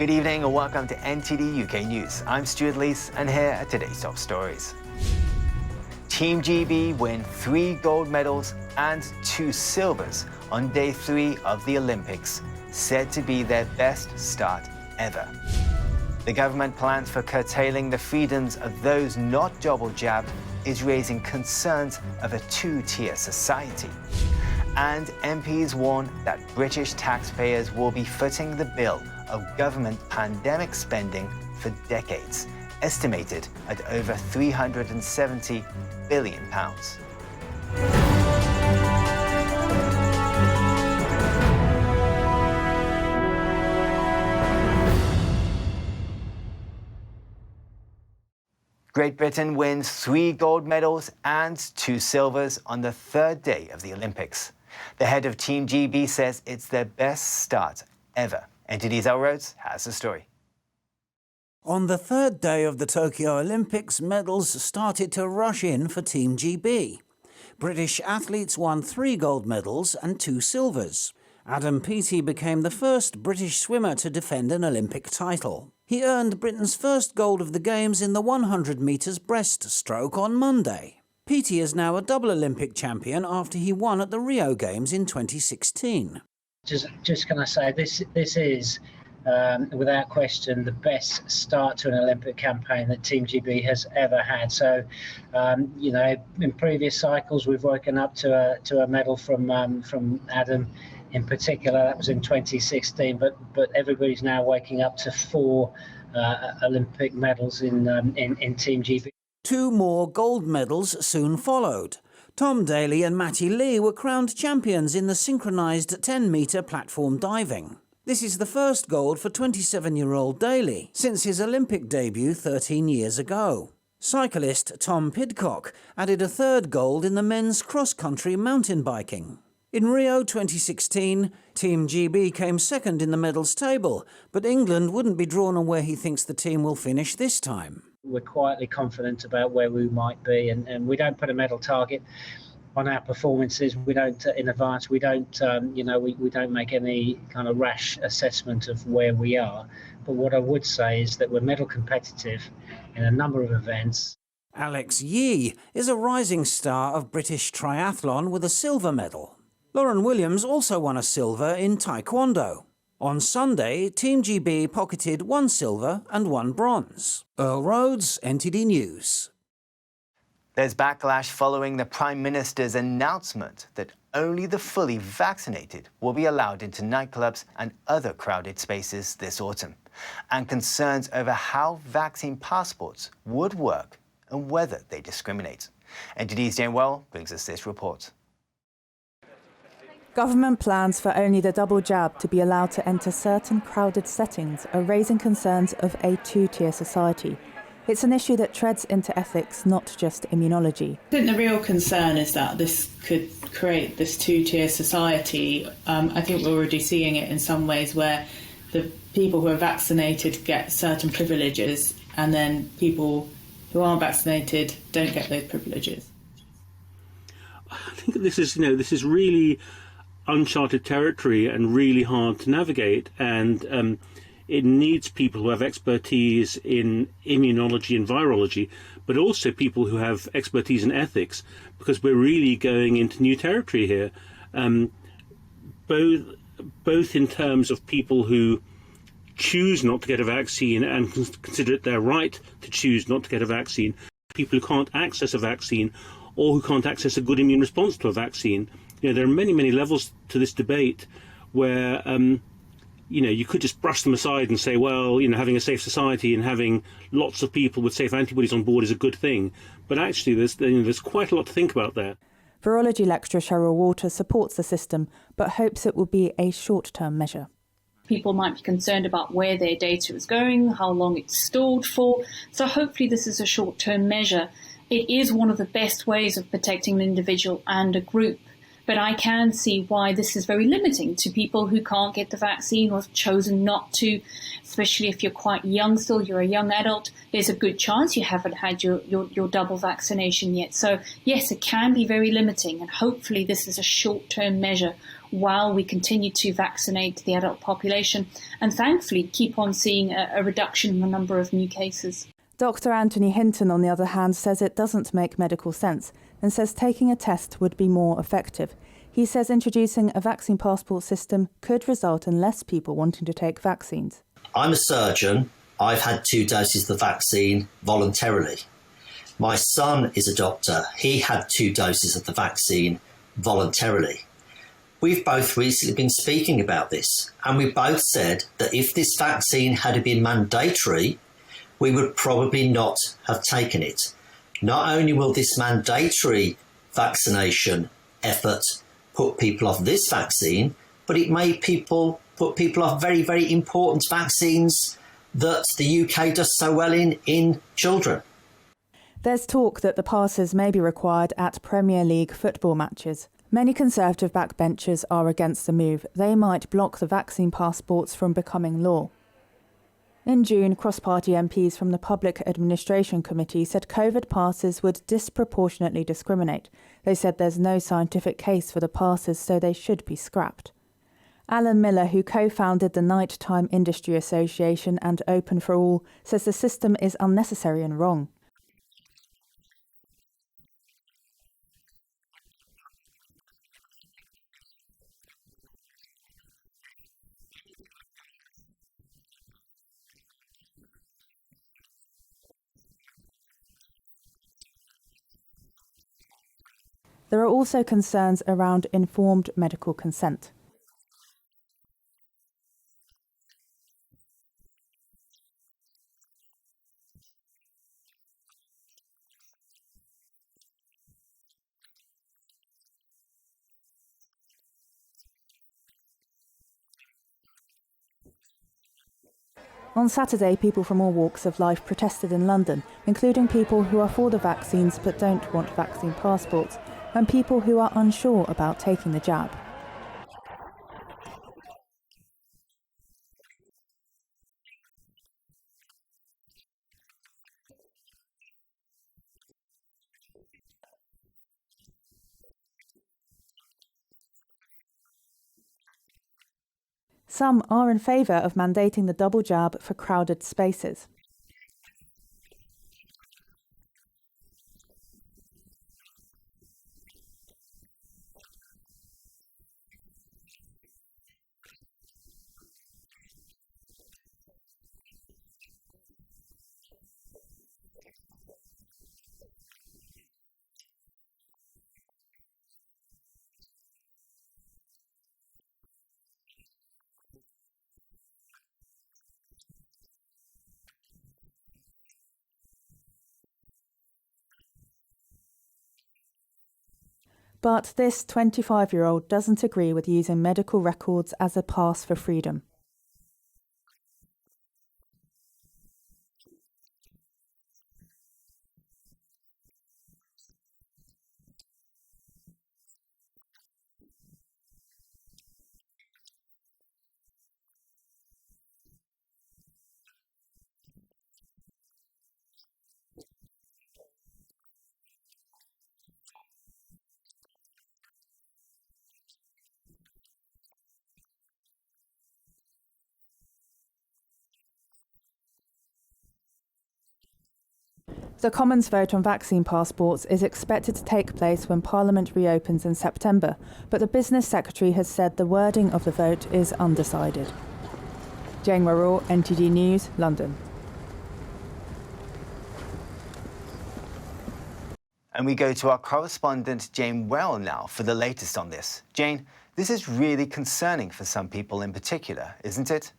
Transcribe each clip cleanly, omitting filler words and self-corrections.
Good evening and welcome to NTD UK News. I'm Stuart Lees and here are today's top stories. Team GB win 3 gold medals and 2 silvers on day 3 of the Olympics, said to be their best start ever. The government plans for curtailing the freedoms of those not double-jabbed is raising concerns of a two-tier society. And MPs warn that British taxpayers will be footing the bill of government pandemic spending for decades, estimated at over £370 billion. Great Britain wins 3 gold medals and 2 silvers on the third day of the Olympics. The head of Team GB says it's their best start ever. NTD's El Rhodes has the story. On the third day of the Tokyo Olympics, medals started to rush in for Team GB. British athletes won 3 gold medals and 2 silvers. Adam Peaty became the first British swimmer to defend an Olympic title. He earned Britain's first gold of the Games in the 100 metres breaststroke on Monday. Peaty is now a double Olympic champion after he won at the Rio Games in 2016. Just can I say, this is, without question, the best start to an Olympic campaign that Team GB has ever had. So, in previous cycles, we've woken up to a medal from Adam. In particular, that was in 2016, but everybody's now waking up to 4 Olympic medals in Team GB. 2 more gold medals soon followed. Tom Daley and Matty Lee were crowned champions in the synchronised 10-metre platform diving. This is the first gold for 27-year-old Daley since his Olympic debut 13 years ago. Cyclist Tom Pidcock added a 3rd gold in the men's cross-country mountain biking. In Rio 2016, Team GB came 2nd in the medals table, but England wouldn't be drawn on where he thinks the team will finish this time. We're quietly confident about where we might be, and we don't put a medal target on our performances. We don't in advance. We don't, we don't make any kind of rash assessment of where we are. But what I would say is that we're medal competitive in a number of events. Alex Yee is a rising star of British triathlon with a silver medal. Lauren Williams also won a silver in Taekwondo. On Sunday, Team GB pocketed 1 silver and 1 bronze. Earl Rhodes, NTD News. There's backlash following the Prime Minister's announcement that only the fully vaccinated will be allowed into nightclubs and other crowded spaces this autumn, and concerns over how vaccine passports would work and whether they discriminate. NTD's Jane Well brings us this report. Government plans for only the double jab to be allowed to enter certain crowded settings are raising concerns of a two-tier society. It's an issue that treads into ethics, not just immunology. I think the real concern is that this could create this two-tier society. I think we're already seeing it in some ways where the people who are vaccinated get certain privileges and then people who aren't vaccinated don't get those privileges. I think this is really uncharted territory and really hard to navigate, and it needs people who have expertise in immunology and virology, but also people who have expertise in ethics, because we're really going into new territory here, both in terms of people who choose not to get a vaccine and consider it their right to choose not to get a vaccine, people who can't access a vaccine or who can't access a good immune response to a vaccine. There are many, many levels to this debate where, you could just brush them aside and say, well, having a safe society and having lots of people with safe antibodies on board is a good thing. But actually, there's quite a lot to think about there. Virology lecturer Cheryl Walters supports the system, but hopes it will be a short-term measure. People might be concerned about where their data is going, how long it's stored for. So hopefully this is a short-term measure. It is one of the best ways of protecting an individual and a group. But I can see why this is very limiting to people who can't get the vaccine or have chosen not to, especially if you're quite young still, you're a young adult. There's a good chance you haven't had your double vaccination yet. So, yes, it can be very limiting, and hopefully this is a short-term measure while we continue to vaccinate the adult population and thankfully keep on seeing a reduction in the number of new cases. Dr. Anthony Hinton, on the other hand, says it doesn't make medical sense and says taking a test would be more effective. He says introducing a vaccine passport system could result in less people wanting to take vaccines. I'm a surgeon. I've had 2 doses of the vaccine voluntarily. My son is a doctor. He had 2 doses of the vaccine voluntarily. We've both recently been speaking about this, and we both said that if this vaccine had been mandatory, we would probably not have taken it. Not only will this mandatory vaccination effort put people off this vaccine, but it may put people off very, very important vaccines that the UK does so well in children. There's talk that the passes may be required at Premier League football matches. Many Conservative backbenchers are against the move. They might block the vaccine passports from becoming law. In June, cross-party MPs from the Public Administration Committee said COVID passes would disproportionately discriminate. They said there's no scientific case for the passes, so they should be scrapped. Alan Miller, who co-founded the Nighttime Industry Association and Open for All, says the system is unnecessary and wrong. There are also concerns around informed medical consent. On Saturday, people from all walks of life protested in London, including people who are for the vaccines but don't want vaccine passports, and people who are unsure about taking the jab. Some are in favour of mandating the double jab for crowded spaces. But this 25-year-old doesn't agree with using medical records as a pass for freedom. The Commons vote on vaccine passports is expected to take place when Parliament reopens in September, but the Business Secretary has said the wording of the vote is undecided. Jane Warraw, NTD News, London. And we go to our correspondent Jane Well now for the latest on this. Jane, this is really concerning for some people in particular, isn't it?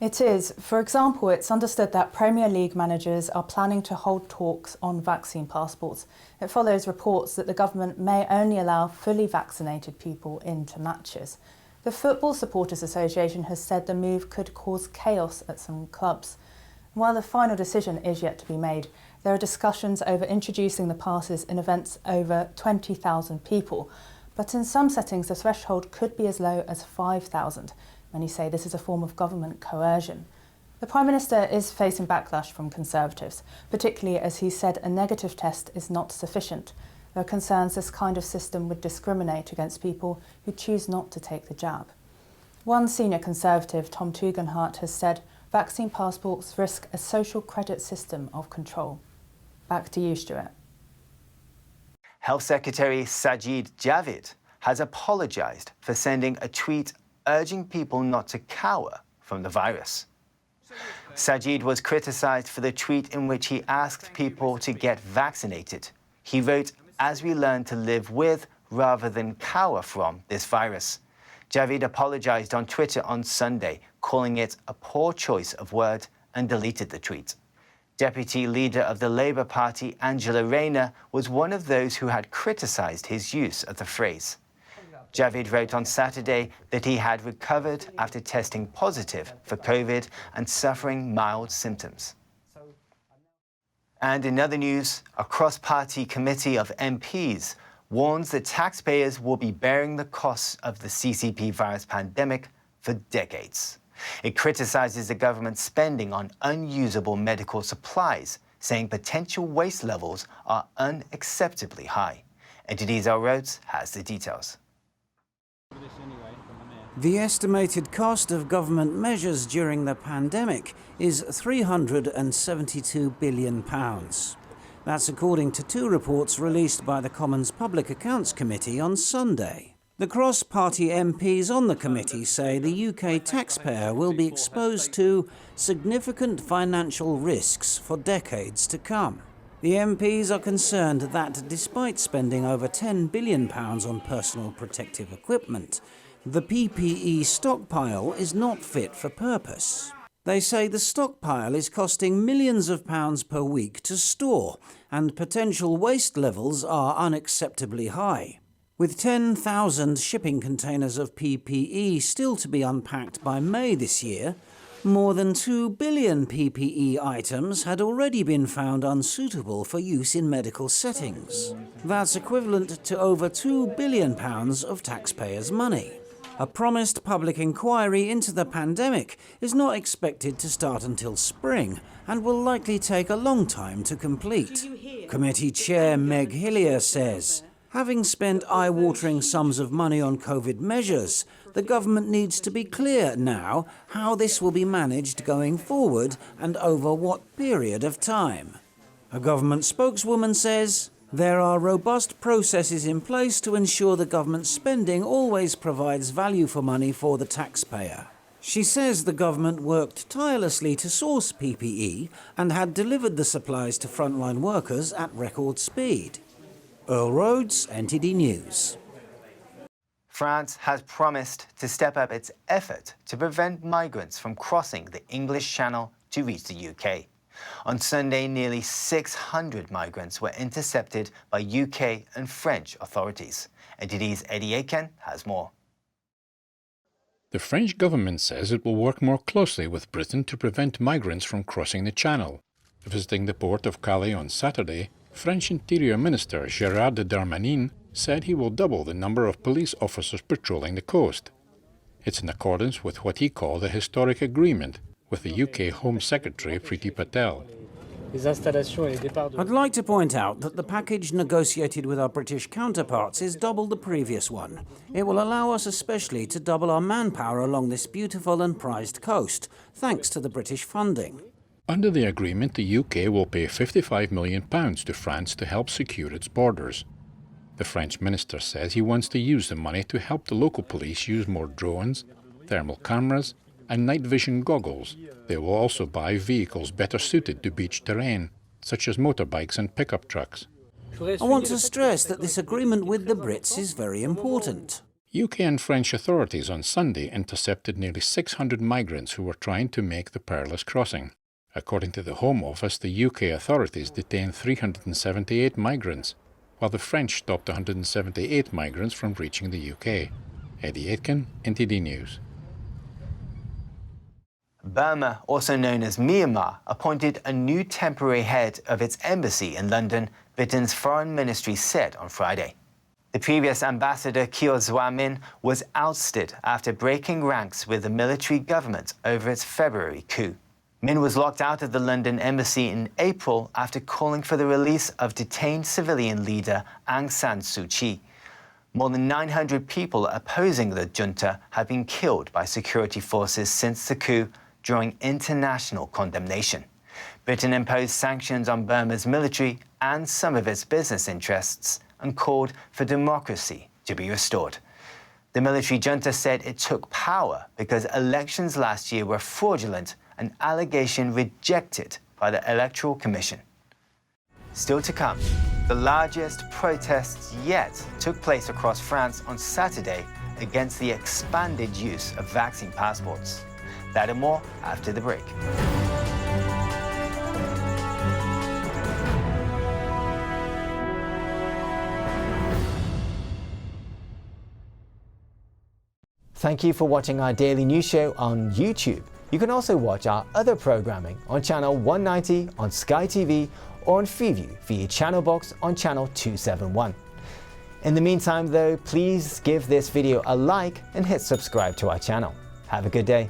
It is. For example, it's understood that Premier League managers are planning to hold talks on vaccine passports. It follows reports that the government may only allow fully vaccinated people into matches. The Football Supporters Association has said the move could cause chaos at some clubs. While the final decision is yet to be made, there are discussions over introducing the passes in events over 20,000 people. But in some settings, the threshold could be as low as 5,000. Many say this is a form of government coercion. The Prime Minister is facing backlash from Conservatives, particularly as he said a negative test is not sufficient. There are concerns this kind of system would discriminate against people who choose not to take the jab. One senior Conservative, Tom Tugendhat, has said vaccine passports risk a social credit system of control. Back to you, Stuart. Health Secretary Sajid Javid has apologised for sending a tweet urging people not to cower from the virus. Sajid was criticised for the tweet in which he asked people to get vaccinated. He wrote, "As we learn to live with rather than cower from this virus." Javid apologised on Twitter on Sunday, calling it a poor choice of word, and deleted the tweet. Deputy leader of the Labour Party, Angela Rayner, was one of those who had criticised his use of the phrase. Javid wrote on Saturday that he had recovered after testing positive for COVID and suffering mild symptoms. And in other news, a cross-party committee of MPs warns that taxpayers will be bearing the costs of the CCP virus pandemic for decades. It criticises the government's spending on unusable medical supplies, saying potential waste levels are unacceptably high. NTD's El Rhodes has the details. The estimated cost of government measures during the pandemic is £372 billion. That's according to two reports released by the Commons Public Accounts Committee on Sunday. The cross-party MPs on the committee say the UK taxpayer will be exposed to significant financial risks for decades to come. The MPs are concerned that despite spending over £10 billion on personal protective equipment, the PPE stockpile is not fit for purpose. They say the stockpile is costing millions of pounds per week to store, and potential waste levels are unacceptably high. With 10,000 shipping containers of PPE still to be unpacked by May this year, more than 2 billion PPE items had already been found unsuitable for use in medical settings. That's equivalent to over £2 billion of taxpayers' money. A promised public inquiry into the pandemic is not expected to start until spring and will likely take a long time to complete. Committee Chair Meg Hillier says, having spent eye-watering sums of money on COVID measures, the government needs to be clear now how this will be managed going forward and over what period of time. A government spokeswoman says, there are robust processes in place to ensure the government spending always provides value for money for the taxpayer. She says the government worked tirelessly to source PPE and had delivered the supplies to frontline workers at record speed. Earl Rhodes, NTD News. France has promised to step up its effort to prevent migrants from crossing the English Channel to reach the UK. On Sunday, nearly 600 migrants were intercepted by UK and French authorities. NTD's Eddie Aiken has more. The French government says it will work more closely with Britain to prevent migrants from crossing the Channel. Visiting the port of Calais on Saturday, French Interior Minister Gérald Darmanin said he will double the number of police officers patrolling the coast. It's in accordance with what he called a historic agreement with the UK Home Secretary Priti Patel. I'd like to point out that the package negotiated with our British counterparts is double the previous one. It will allow us especially to double our manpower along this beautiful and prized coast, thanks to the British funding. Under the agreement, the UK will pay £55 million to France to help secure its borders. The French minister says he wants to use the money to help the local police use more drones, thermal cameras, and night vision goggles. They will also buy vehicles better suited to beach terrain, such as motorbikes and pickup trucks. I want to stress that this agreement with the Brits is very important. UK and French authorities on Sunday intercepted nearly 600 migrants who were trying to make the perilous crossing. According to the Home Office, the UK authorities detained 378 migrants, while the French stopped 178 migrants from reaching the UK. Eddie Aitken, NTD News. Burma, also known as Myanmar, appointed a new temporary head of its embassy in London, Britain's foreign ministry said on Friday. The previous ambassador, Kyo Zwa-min, was ousted after breaking ranks with the military government over its February coup. Min was locked out of the London embassy in April after calling for the release of detained civilian leader Aung San Suu Kyi. More than 900 people opposing the junta have been killed by security forces since the coup, drawing international condemnation. Britain imposed sanctions on Burma's military and some of its business interests and called for democracy to be restored. The military junta said it took power because elections last year were fraudulent, an allegation rejected by the Electoral Commission. Still to come, the largest protests yet took place across France on Saturday against the expanded use of vaccine passports. That and more after the break. Thank you for watching our daily news show on YouTube. You can also watch our other programming on channel 190 on Sky TV or on Freeview via channel box on channel 271. In the meantime though, please give this video a like and hit subscribe to our channel. Have a good day.